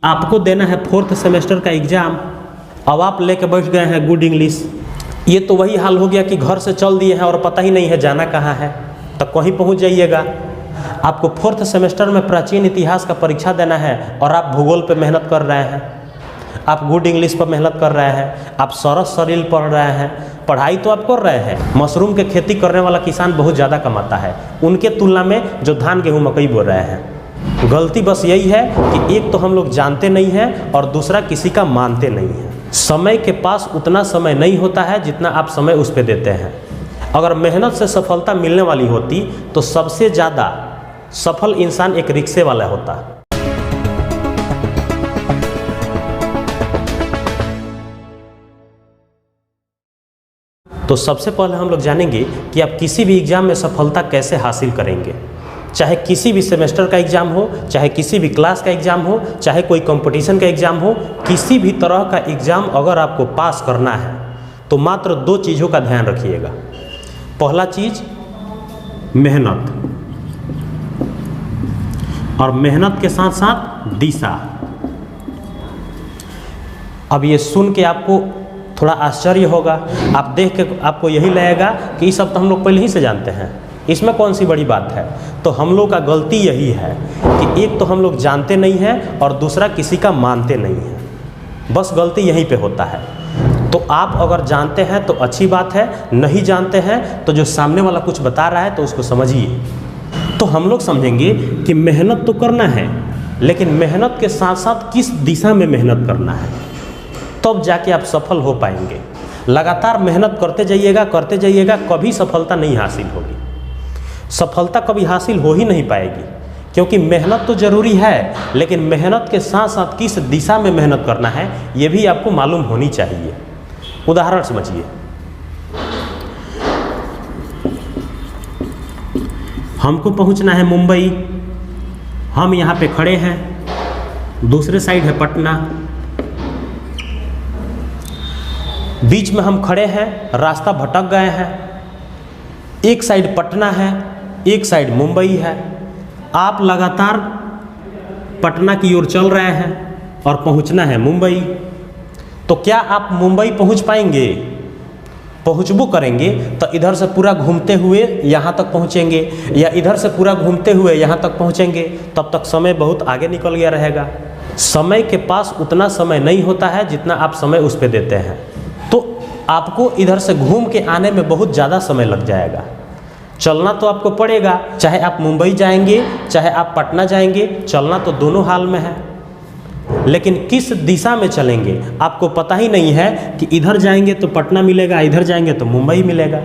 आपको देना है 4th सेमेस्टर का एग्ज़ाम। अब आप लेके बैठ गए हैं गुड इंग्लिश। ये तो वही हाल हो गया कि घर से चल दिए हैं और पता ही नहीं है जाना कहाँ है, तो कहीं पहुँच जाइएगा। आपको 4th सेमेस्टर में प्राचीन इतिहास का परीक्षा देना है और आप भूगोल पे मेहनत कर रहे हैं, आप गुड इंग्लिश पर मेहनत कर रहे हैं, आप सरस सरील पढ़ रहे हैं। पढ़ाई तो आप कर रहे हैं। मशरूम के खेती करने वाला किसान बहुत ज़्यादा कमाता है उनके तुलना में जो धान गेहूँ मकई बो रहे हैं। गलती बस यही है कि एक तो हम लोग जानते नहीं हैं और दूसरा किसी का मानते नहीं हैं। समय के पास उतना समय नहीं होता है जितना आप समय उस पर देते हैं। अगर मेहनत से सफलता मिलने वाली होती तो सबसे ज़्यादा सफल इंसान एक रिक्शे वाला होता। तो सबसे पहले हम लोग जानेंगे कि आप किसी भी एग्ज़ाम में सफलता कैसे हासिल करेंगे। चाहे किसी भी सेमेस्टर का एग्ज़ाम हो, चाहे किसी भी क्लास का एग्ज़ाम हो, चाहे कोई कंपटीशन का एग्ज़ाम हो, किसी भी तरह का एग्ज़ाम अगर आपको पास करना है तो मात्र 2 चीज़ों का ध्यान रखिएगा। पहला चीज़ मेहनत, और मेहनत के साथ साथ दिशा। अब ये सुन के आपको थोड़ा आश्चर्य होगा, आप देख के आपको यही लगेगा कि ये सब तो हम लोग पहले ही से जानते हैं, इसमें कौन सी बड़ी बात है। तो हम लोग का गलती यही है कि एक तो हम लोग जानते नहीं हैं और दूसरा किसी का मानते नहीं हैं। बस गलती यहीं पे होता है। तो आप अगर जानते हैं तो अच्छी बात है, नहीं जानते हैं तो जो सामने वाला कुछ बता रहा है तो उसको समझिए। तो हम लोग समझेंगे कि मेहनत तो करना है, लेकिन मेहनत के साथ साथ किस दिशा में मेहनत करना है, तब जाके आप सफल हो पाएंगे। लगातार मेहनत करते जाइएगा, कभी सफलता नहीं हासिल होगी। सफलता कभी हासिल हो ही नहीं पाएगी, क्योंकि मेहनत तो ज़रूरी है, लेकिन मेहनत के साथ साथ किस दिशा में मेहनत करना है ये भी आपको मालूम होनी चाहिए। उदाहरण समझिए, हमको पहुंचना है मुंबई, हम यहाँ पे खड़े हैं, दूसरे साइड है पटना, बीच में हम खड़े हैं, रास्ता भटक गए हैं। एक साइड पटना है, एक साइड मुंबई है। आप लगातार पटना की ओर चल रहे हैं और पहुंचना है मुंबई। तो क्या आप मुंबई पहुंच पाएंगे? पहुंचबो करेंगे तो इधर से पूरा घूमते हुए यहाँ तक पहुँचेंगे, या इधर से पूरा घूमते हुए यहाँ तक पहुँचेंगे, तब तक समय बहुत आगे निकल गया रहेगा। समय के पास उतना समय नहीं होता है जितना आप समय उस पर देते हैं। तो आपको इधर से घूम के आने में बहुत ज़्यादा समय लग जाएगा। चलना तो आपको पड़ेगा, चाहे आप मुंबई जाएंगे चाहे आप पटना जाएंगे, चलना तो दोनों हाल में है। लेकिन किस दिशा में चलेंगे आपको पता ही नहीं है कि इधर जाएंगे तो पटना मिलेगा, इधर जाएंगे तो मुंबई मिलेगा।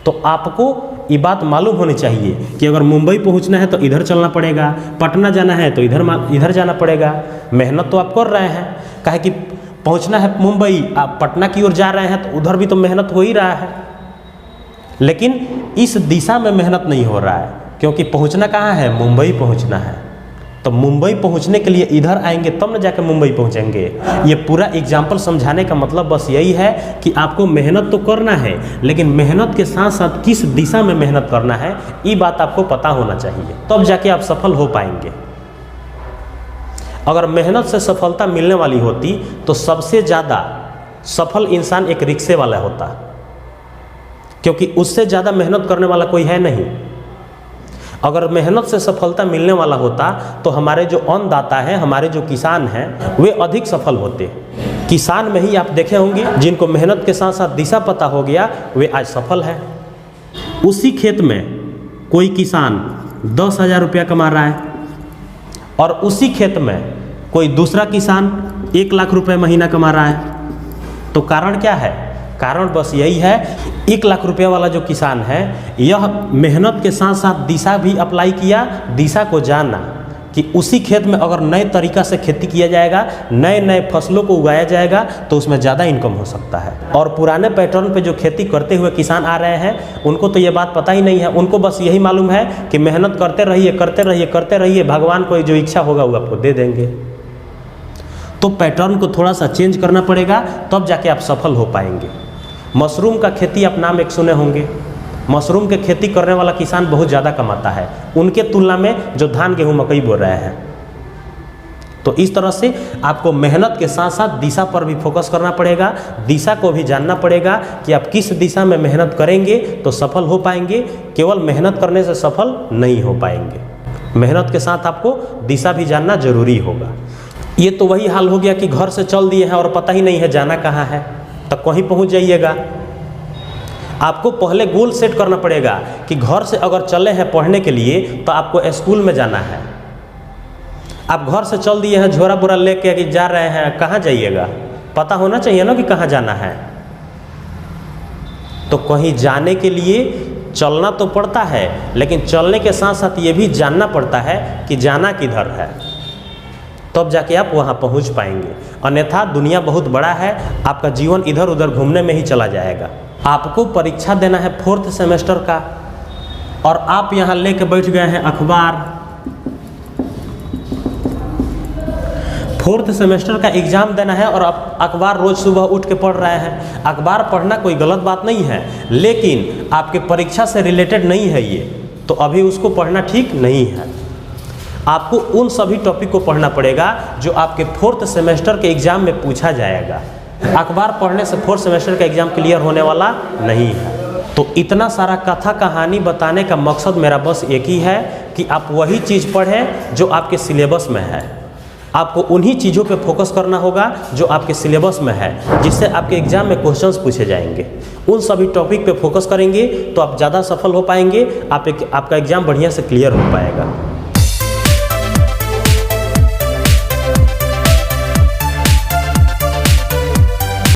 तो आपको ये बात मालूम होनी चाहिए कि अगर मुंबई पहुंचना है तो इधर चलना पड़ेगा, पटना जाना है तो इधर जाना पड़ेगा। मेहनत तो आप कर रहे हैं, काहे कि पहुंचना है मुंबई, आप पटना की ओर जा रहे हैं तो उधर भी तो मेहनत हो ही रहा है, लेकिन इस दिशा में मेहनत नहीं हो रहा है, क्योंकि पहुंचना कहाँ है? मुंबई पहुंचना है। तो मुंबई पहुंचने के लिए इधर आएंगे तब न जाकर मुंबई पहुंचेंगे। ये पूरा एग्जाम्पल समझाने का मतलब बस यही है कि आपको मेहनत तो करना है, लेकिन मेहनत के साथ साथ किस दिशा में मेहनत करना है ये बात आपको पता होना चाहिए, तब जाके आप सफल हो पाएंगे। अगर मेहनत से सफलता मिलने वाली होती तो सबसे ज़्यादा सफल इंसान एक रिक्शे वाला होता, क्योंकि उससे ज़्यादा मेहनत करने वाला कोई है नहीं। अगर मेहनत से सफलता मिलने वाला होता तो हमारे जो अन्नदाता हैं, हमारे जो किसान हैं, वे अधिक सफल होते। किसान में ही आप देखे होंगे जिनको मेहनत के साथ साथ दिशा पता हो गया, वे आज सफल हैं। उसी खेत में कोई किसान 10,000 रुपया कमा रहा है और उसी खेत में कोई दूसरा किसान 1 लाख रुपए महीना कमा रहा है। तो कारण क्या है? कारण बस यही है, 1 लाख रुपये वाला जो किसान है यह मेहनत के साथ साथ दिशा भी अप्लाई किया, दिशा को जाना कि उसी खेत में अगर नए तरीका से खेती किया जाएगा, नए नए फसलों को उगाया जाएगा तो उसमें ज़्यादा इनकम हो सकता है। और पुराने पैटर्न पे जो खेती करते हुए किसान आ रहे हैं उनको तो ये बात पता ही नहीं है। उनको बस यही मालूम है कि मेहनत करते रहिए, भगवान को जो इच्छा होगा वो आपको दे देंगे। तो पैटर्न को थोड़ा सा चेंज करना पड़ेगा, तब जाके आप सफल हो पाएंगे। मशरूम का खेती आप नाम एक सुने होंगे। मशरूम के खेती करने वाला किसान बहुत ज़्यादा कमाता है उनके तुलना में जो धान गेहूँ मकई बो रहे हैं। तो इस तरह से आपको मेहनत के साथ साथ दिशा पर भी फोकस करना पड़ेगा, दिशा को भी जानना पड़ेगा कि आप किस दिशा में मेहनत करेंगे तो सफल हो पाएंगे। केवल मेहनत करने से सफल नहीं हो पाएंगे, मेहनत के साथ आपको दिशा भी जानना जरूरी होगा। ये तो वही हाल हो गया कि घर से चल दिए हैं और पता ही नहीं है जाना कहाँ है, तो कहीं पहुँच जाइएगा। आपको पहले गोल सेट करना पड़ेगा कि घर से अगर चले हैं पढ़ने के लिए तो आपको स्कूल में जाना है। आप घर से चल दिए हैं झोरा बोरा लेके कि जा रहे हैं, कहाँ जाइएगा, पता होना चाहिए ना कि कहाँ जाना है। तो कहीं जाने के लिए चलना तो पड़ता है, लेकिन चलने के साथ साथ ये भी जानना पड़ता है कि जाना किधर है, तब जाके आप वहाँ पहुँच पाएंगे। अन्यथा दुनिया बहुत बड़ा है, आपका जीवन इधर उधर घूमने में ही चला जाएगा। आपको परीक्षा देना है 4th सेमेस्टर का और आप यहाँ लेके बैठ गए हैं अखबार। 4th सेमेस्टर का एग्ज़ाम देना है और आप अखबार रोज़ सुबह उठ के पढ़ रहे हैं। अखबार पढ़ना कोई गलत बात नहीं है, लेकिन आपके परीक्षा से रिलेटेड नहीं है ये, तो अभी उसको पढ़ना ठीक नहीं है। आपको उन सभी टॉपिक को पढ़ना पड़ेगा जो आपके 4th सेमेस्टर के एग्ज़ाम में पूछा जाएगा। अखबार पढ़ने से 4th सेमेस्टर का एग्ज़ाम क्लियर होने वाला नहीं है। तो इतना सारा कथा कहानी बताने का मकसद मेरा बस एक ही है कि आप वही चीज़ पढ़ें जो आपके सिलेबस में है। आपको उन्हीं चीज़ों पे फोकस करना होगा जो आपके सिलेबस में है, जिससे आपके एग्ज़ाम में क्वेश्चंस पूछे जाएंगे। उन सभी टॉपिक पे फोकस करेंगे तो आप ज़्यादा सफल हो पाएंगे, आपका एग्ज़ाम बढ़िया से क्लियर हो पाएगा।